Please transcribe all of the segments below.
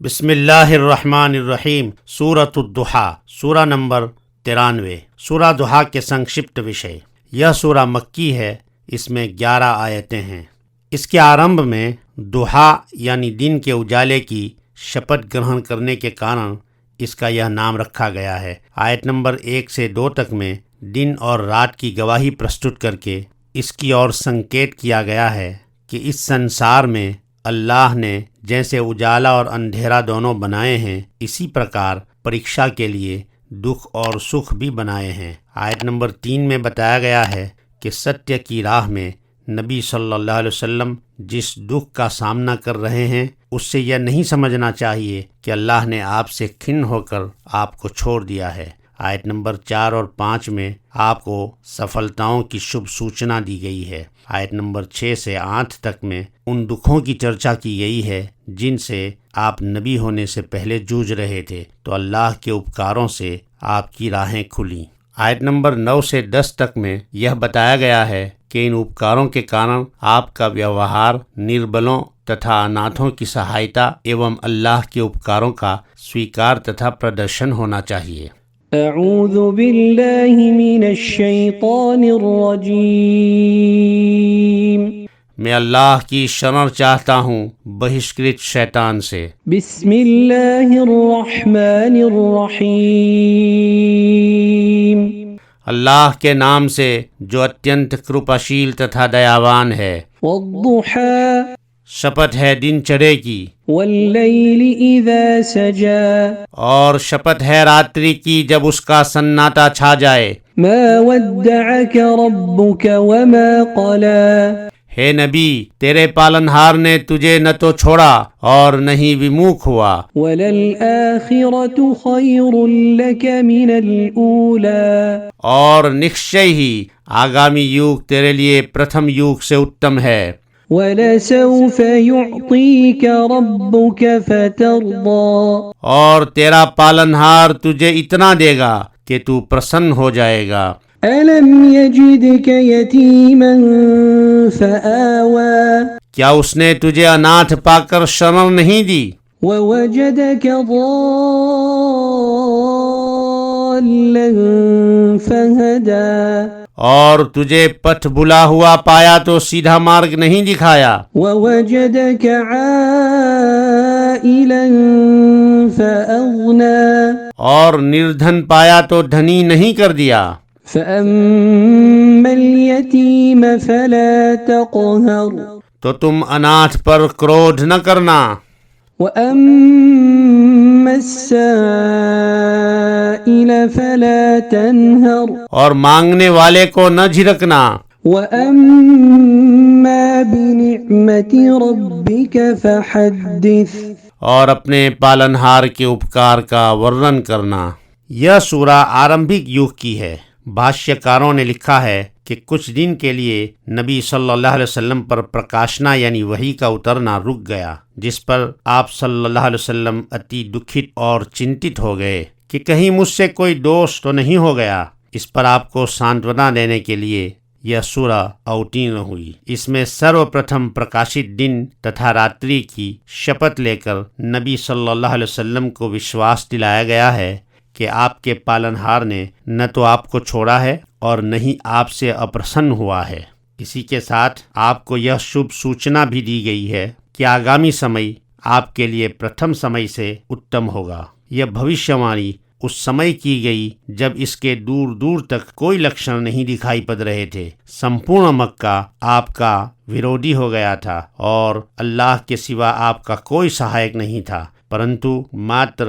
بسم اللہ الرحمن الرحیم۔ سورۃ الضحیٰ، سورہ نمبر 93۔ سورہ ضحیٰ کے سنکشپت وشے۔ یہ سورہ مکی ہے، اس میں 11 آیتیں ہیں۔ اس کے آرمبھ میں ضحیٰ یعنی دن کے اجالے کی شپت گرہن کرنے کے کارن اس کا یہ نام رکھا گیا ہے۔ آیت نمبر 1 سے 2 تک میں دن اور رات کی گواہی پرستت کر کے اس کی اور سنکیت کیا گیا ہے کہ اس سنسار میں اللہ نے جیسے اجالا اور اندھیرا دونوں بنائے ہیں، اسی پرکار پریکشا کے لیے دکھ اور سکھ بھی بنائے ہیں۔ آیت نمبر 3 میں بتایا گیا ہے کہ ستیہ کی راہ میں نبی صلی اللہ علیہ وسلم جس دکھ کا سامنا کر رہے ہیں، اس سے یہ نہیں سمجھنا چاہیے کہ اللہ نے آپ سے کھن ہو کر آپ کو چھوڑ دیا ہے۔ آیت نمبر 4 اور 5 میں آپ کو سفلتاؤں کی شبھ سوچنا دی گئی ہے۔ آیت نمبر 6 سے 8 تک میں ان دکھوں کی چرچا کی گئی ہے جن سے آپ نبی ہونے سے پہلے جوجھ رہے تھے، تو اللہ کے اپکاروں سے آپ کی راہیں کھلیں۔ آیت نمبر 9 سے 10 تک میں یہ بتایا گیا ہے کہ ان اپکاروں کے کارن آپ کا ویوہار نربلوں تتھا اناتھوں کی سہایتا ایوم اللہ کے اپکاروں کا سویکار تتھا پردرشن ہونا چاہیے۔ اعوذ باللہ من الشیطان الرجیم۔ میں اللہ کی شرن چاہتا ہوں بہشکرت شیطان سے۔ بسم اللہ الرحمن الرحیم۔ اللہ کے نام سے جو اتینت کرپاشیل تتھا دیاوان ہے۔ والضحی، شپت ہے دن چڑھے کی۔ واللیل اذا سجا، اور شپت ہے راتری کی جب اس کا سناٹا چھا جائے۔ ما ودعک ربک وما قلا، ہے نبی، تیرے پالنہار نے تجھے نہ تو چھوڑا اور نہ ہی وموکھ ہوا۔ وللآخرۃ خیر لک من الاولی، اور نکشے ہی آگامی یوگ تیرے لیے پرتھم یوگ سے اتم ہے۔ وَلَسَوْفَ يُعْطِيكَ رَبُّكَ فَتَرْضَىٰ، اور تیرا پالنہار تجھے اتنا دے گا کہ تو پرسن ہو جائے گا۔ أَلَمْ يَجِدْكَ يَتِيمًا فَآوَىٰ، کیا اس نے تجھے اناتھ پا کر شرن نہیں دی؟ وَوَجَدَكَ ضَالًّا فَهَدَىٰ، اور تجھے پتھ بھلا ہوا پایا تو سیدھا مارگ نہیں دکھایا۔ وَوَجَدَكَ عَائِلًا فَأَغْنَىٰ، اور نردھن پایا تو دھنی نہیں کر دیا۔ فَأَمَّا الْيَتِيمَ فَلَا تَقْهَرْ، تو تم اناتھ پر کرودھ نہ کرنا۔ وَأَمَّا السَّائِلَ فَلَا تَنْهَرْ، اور مانگنے والے کو نہ جھڑکنا۔ وَأَمَّا بِنِعْمَةِ رَبِّكَ فَحَدِّثْ، اور اپنے پالنہار کے اپکار کا ورنن کرنا۔ یہ سورہ آرمبھک یوگ کی ہے۔ بھاشیہ کاروں نے لکھا ہے کہ کچھ دن کے لیے نبی صلی اللہ علیہ وسلم پر پرکاشنا یعنی وحی کا اترنا رک گیا، جس پر آپ صلی اللہ علیہ وسلم اتی دکھت اور چنتت ہو گئے کہ کہیں مجھ سے کوئی دوش تو نہیں ہو گیا۔ اس پر آپ کو سانتونا دینے کے لیے یہ سورہ اوتیرن ہوئی۔ اس میں سرو پرتھم پرکاشت دن تتھا راتری کی شپت لے کر نبی صلی اللہ علیہ وسلم کو وشواس دلایا گیا ہے کہ آپ کے پالنہار نے نہ تو آپ کو چھوڑا ہے اور نہ ہی آپ سے اپرسن ہوا ہے۔ اسی کے ساتھ آپ کو یہ شبھ سوچنا بھی دی گئی ہے کہ آگامی سمے آپ کے لیے پرتھم سمے سے اتم ہوگا۔ یہ بھوشیوانی اس سمے کی گئی جب اس کے دور دور تک کوئی لکشن نہیں دکھائی پڑ رہے تھے۔ سمپورن مکہ آپ کا ویرودھی ہو گیا تھا اور اللہ کے سوا آپ کا کوئی سہایک نہیں تھا، پرنتو ماتر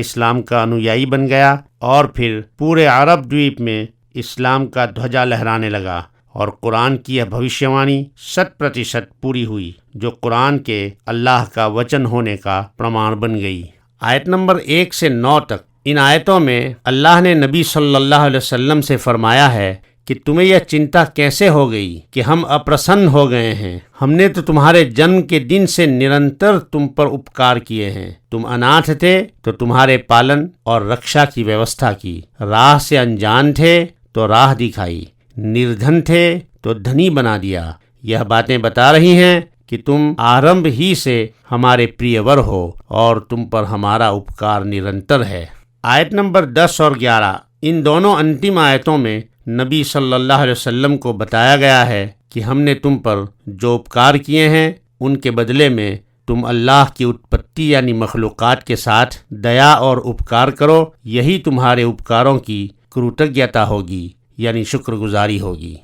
اسلام کا انویائی بن گیا اور پھر پورے عرب دویپ میں اسلام کا دھوجا لہرانے لگا، اور قرآن کی یہ بھوشیوانی 100% پوری ہوئی جو قرآن کے اللہ کا وچن ہونے کا پرمان بن گئی۔ آیت نمبر 1 سے 9 تک ان آیتوں میں اللہ نے نبی صلی اللہ علیہ وسلم سے فرمایا ہے کہ تمہیں یہ چنتا کیسے ہو گئی کہ ہم اپرسن ہو گئے ہیں؟ ہم نے تو تمہارے جنم کے دن سے نرنتر تم پر اپکار کیے ہیں۔ تم اناتھ تھے تو تمہارے پالن اور رکشا کی ویوستھا کی، راہ سے انجان تھے تو راہ دکھائی، نردھن تھے تو دھنی بنا دیا۔ یہ باتیں بتا رہی ہیں کہ تم آرمبھ ہی سے ہمارے پریور ہو اور تم پر ہمارا اپکار نرنتر ہے۔ آیت نمبر 10 اور 11، ان دونوں انتم آیتوں میں نبی صلی اللہ علیہ وسلم کو بتایا گیا ہے کہ ہم نے تم پر جو اپکار کیے ہیں ان کے بدلے میں تم اللہ کی اتپتی یعنی مخلوقات کے ساتھ دیا اور اپکار کرو، یہی تمہارے اپکاروں کی کرتجیتا ہوگی یعنی شکر گزاری ہوگی۔